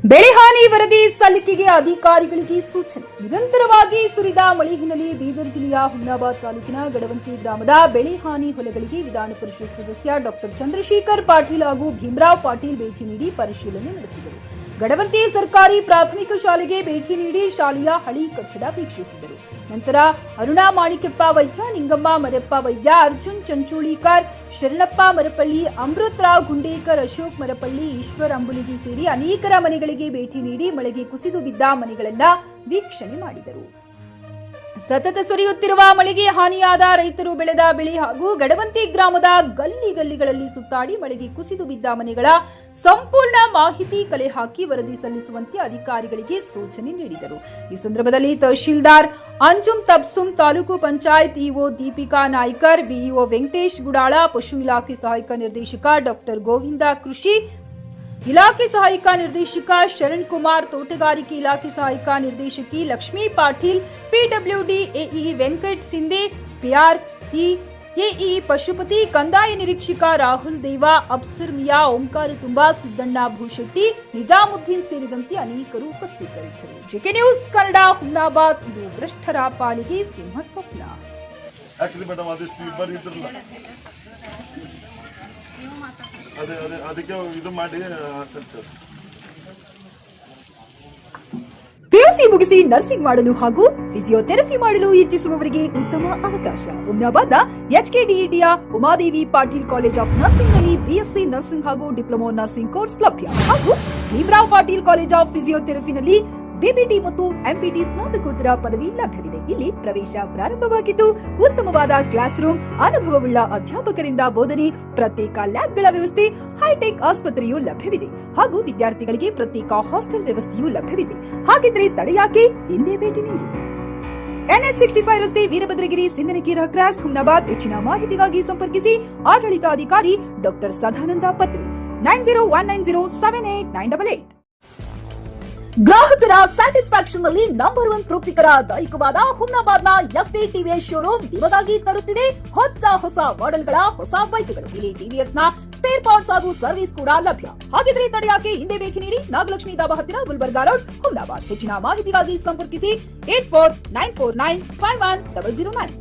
ಬೆಳೆ ಹಾನಿ ವರದಿ ಸಲ್ಲಿಕೆಗೆ ಅಧಿಕಾರಿಗಳಿಗೆ ಸೂಚನೆ. ನಿರಂತರವಾಗಿ ಸುರಿದ ಮಳೆ ಹಿನ್ನೆಲೆ ಬೀದರ್ ಜಿಲ್ಲೆಯ ಹುಮ್ನಾಬಾದ್ ತಾಲೂಕಿನ ಗಡವಂತಿ ಗ್ರಾಮದ ಬೆಳೆ ಹಾನಿ ಹೊಲಗಳಿಗೆ ವಿಧಾನ ಪರಿಷತ್ ಸದಸ್ಯ ಡಾಕ್ಟರ್ ಚಂದ್ರಶೇಖರ್ ಪಾಟೀಲ್ ಹಾಗೂ ಭೀಮರಾವ್ ಪಾಟೀಲ್ ಭೇಟಿ ನೀಡಿ ಪರಿಶೀಲನೆ ನಡೆಸಿದರು. ಗಡವಂತಿ ಸರ್ಕಾರಿ ಪ್ರಾಥಮಿಕ ಶಾಲೆಗೆ ಭೇಟಿ ನೀಡಿ ಶಾಲೆಯ ಹಳಿ ಕಟ್ಟಡ ವೀಕ್ಷಿಸಿದರು. ನಂತರ ಅರುಣಾ ಮಾಣಿಕೆಪ್ಪ ವೈದ್ಯ, ನಿಂಗಮ್ಮ ಮರಪ್ಪ ವೈದ್ಯ, ಅರ್ಜುನ್ ಚಂಚೋಳಿಕರ್, ಶರಣಪ್ಪ ಮರಪಳ್ಳಿ, ಅಮೃತರಾವ್ ಗುಂಡೇಕರ್, ಅಶೋಕ್ ಮರಪಳ್ಳಿ, ಈಶ್ವರ್ ಅಂಬುಲಿಗಿ ಸೇರಿ ಅನೇಕರ ಮನೆಗಳಿಗೆ ಭೇಟಿ ನೀಡಿ ಮಳೆಗೆ ಕುಸಿದು ಬಿದ್ದ ಮನೆಗಳನ್ನು ವೀಕ್ಷಣೆ ಮಾಡಿದರು. ಸತತ ಸುರಿಯುತ್ತಿರುವ ಮಳೆಗೆ ಹಾನಿಯಾದ ರೈತರು ಬೆಳೆದ ಬೆಳೆ ಹಾಗೂ ಗಡವಂತಿ ಗ್ರಾಮದ ಗಲ್ಲಿಗಳಲ್ಲಿ ಸುತ್ತಾಡಿ ಮಳೆಗೆ ಕುಸಿದು ಬಿದ್ದ ಮನೆಗಳ ಸಂಪೂರ್ಣ ಮಾಹಿತಿ ಕಲೆ ಹಾಕಿ ವರದಿ ಸಲ್ಲಿಸುವಂತೆ ಅಧಿಕಾರಿಗಳಿಗೆ ಸೂಚನೆ ನೀಡಿದರು. ಈ ಸಂದರ್ಭದಲ್ಲಿ ತಹಶೀಲ್ದಾರ್ ಅಂಜುಮ್ ತಬ್ಸುಮ್, ತಾಲೂಕು ಪಂಚಾಯತ್ ಇಒ ದೀಪಿಕಾ ನಾಯ್ಕರ್, ಬಿಇಒ ವೆಂಕಟೇಶ್ ಗುಡಾಳ, ಪಶು ಇಲಾಖೆ ಸಹಾಯಕ ನಿರ್ದೇಶಕ ಡಾಕ್ಟರ್ ಗೋವಿಂದ, ಕೃಷಿ ಇಲಾಖೆ ಸಹಾಯಕ ನಿರ್ದೇಶಕ ಶರಣ್ ಕುಮಾರ್, ತೋಟಗಾರಿಕೆ ಇಲಾಖೆ ಸಹಾಯಕ ನಿರ್ದೇಶಕಿ Lakshmi Patil, PWD AE Venkat Sindhe, PRE AE Pashupati, ಕಂದಾಯ ನಿರೀಕ್ಷಕ ರಾಹುಲ್ ದೇವಾ, ಅಬ್ಸರ್ ಮಿಯಾ, ಓಂಕಾರ ತುಂಬಾ, ಸಿದ್ದಣ್ಣ ಭೂಶೆಟ್ಟಿ, ನಿಜಾಮುದ್ದೀನ್ ಸೇರಿದಂತೆ ಅನೇಕರು ಉಪಸ್ಥಿತರಿದ್ದರು. JK news Kannada, Humnabad. ಇದು ಭ್ರಷ್ಟರ ಪಾಲಿಗೆ ಸಿಂಹ ಸ್ವಪ್ನ. ಅದಕ್ಕೆ ಇದು ಮಾಡಿ ಪಿಯುಸಿ ಮುಗಿಸಿ ನರ್ಸಿಂಗ್ ಮಾಡಲು ಹಾಗೂ ಫಿಸಿಯೋಥೆರಪಿ ಮಾಡಲು ಇಚ್ಛಿಸುವವರಿಗೆ ಉತ್ತಮ ಅವಕಾಶ. ಹುಮ್ನಾಬಾದ್ನ ಎಚ್ಕೆಡಿಇಟಿಯ Umadevi Patil college of nursing ನಲ್ಲಿ ಬಿಎಸ್ಸಿ ನರ್ಸಿಂಗ್ ಹಾಗೂ ಡಿಪ್ಲೊಮಾ ನರ್ಸಿಂಗ್ ಕೋರ್ಸ್ ಲಭ್ಯ ಹಾಗೂ ಭೀಮರಾವ್ ಪಾಟೀಲ್ ಕಾಲೇಜ್ ಆಫ್ ಫಿಸಿಯೋಥೆರಪಿನಲ್ಲಿ ಬಿಬಿಟಿ ಮತ್ತು ಎಂಪಿಟಿ ಸ್ನಾತಕೋತ್ತರ ಪದವಿ ಲಭ್ಯವಿದೆ. ಇಲ್ಲಿ ಪ್ರವೇಶ ಪ್ರಾರಂಭವಾಗಿದ್ದು ಉತ್ತಮವಾದ ಕ್ಲಾಸ್ ರೂಮ್, ಅನುಭವವುಳ್ಳ ಅಧ್ಯಾಪಕರಿಂದ ಬೋಧನೆ, ಪ್ರತ್ಯೇಕ ಲ್ಯಾಬ್ಗಳ ವ್ಯವಸ್ಥೆ, ಹೈಟೆಕ್ ಆಸ್ಪತ್ರೆಯೂ ಲಭ್ಯವಿದೆ ಹಾಗೂ ವಿದ್ಯಾರ್ಥಿಗಳಿಗೆ ಪ್ರತ್ಯೇಕ ಹಾಸ್ಟೆಲ್ ವ್ಯವಸ್ಥೆಯೂ ಲಭ್ಯವಿದೆ. ಹಾಗಿದ್ರೆ ತಡೆಯಾಕೆ, ಹಿಂದೆ ಭೇಟಿ ನೀಡಿ. NH 65 ರಸ್ತೆ, ವೀರಭದ್ರಗಿರಿ, ಸಿಂದನಕೀರ ಕ್ರಾಸ್, ಹುಮ್ನಾಬಾದ್. ಹೆಚ್ಚಿನ ಮಾಹಿತಿಗಾಗಿ ಸಂಪರ್ಕಿಸಿ ಆಡಳಿತಾಧಿಕಾರಿ ಡಾಕ್ಟರ್ ಸದಾನಂದ ಪತ್ರಿ, 9019078988. ಗ್ರಾಹಕರ ಸ್ಯಾಟಿಸ್ಫ್ಯಾಕ್ಷನ್ ನಲ್ಲಿ ನಂಬರ್ 1 ತೃಪ್ತಿಕರ ದೈಹಿಕವಾದ ಹುಮ್ನಾಬಾದ್ನ ಎಸ್ವಿ ಟಿವಿಎಸ್ ಶೋರೂಮ್ ನಿಮಗಾಗಿ ತರುತ್ತಿದೆ ಹೊಸ ಮಾಡೆಲ್ಗಳ ಹೊಸ ಬೈಕ್ಗಳು. ಇಲ್ಲಿ ಟಿವಿಎಸ್ ನ ಸ್ಪೇರ್ ಪಾರ್ಟ್ಸ್ ಹಾಗೂ ಸರ್ವಿಸ್ ಕೂಡ ಲಭ್ಯ. ಹಾಗಿದ್ರೆ ತಡೆಯಾಕೆ, ಹಿಂದೆ ಭೇಟಿ ನೀಡಿ. ನಾಗಲಕ್ಷ್ಮಿ ದಾಬಾ ಹತ್ತಿರ, ಗುಲ್ಬರ್ಗಾ ರೋಡ್, ಹುಮ್ನಾಬಾದ್. ಹೆಚ್ಚಿನ ಮಾಹಿತಿಗಾಗಿ ಸಂಪರ್ಕಿಸಿ 8494951009.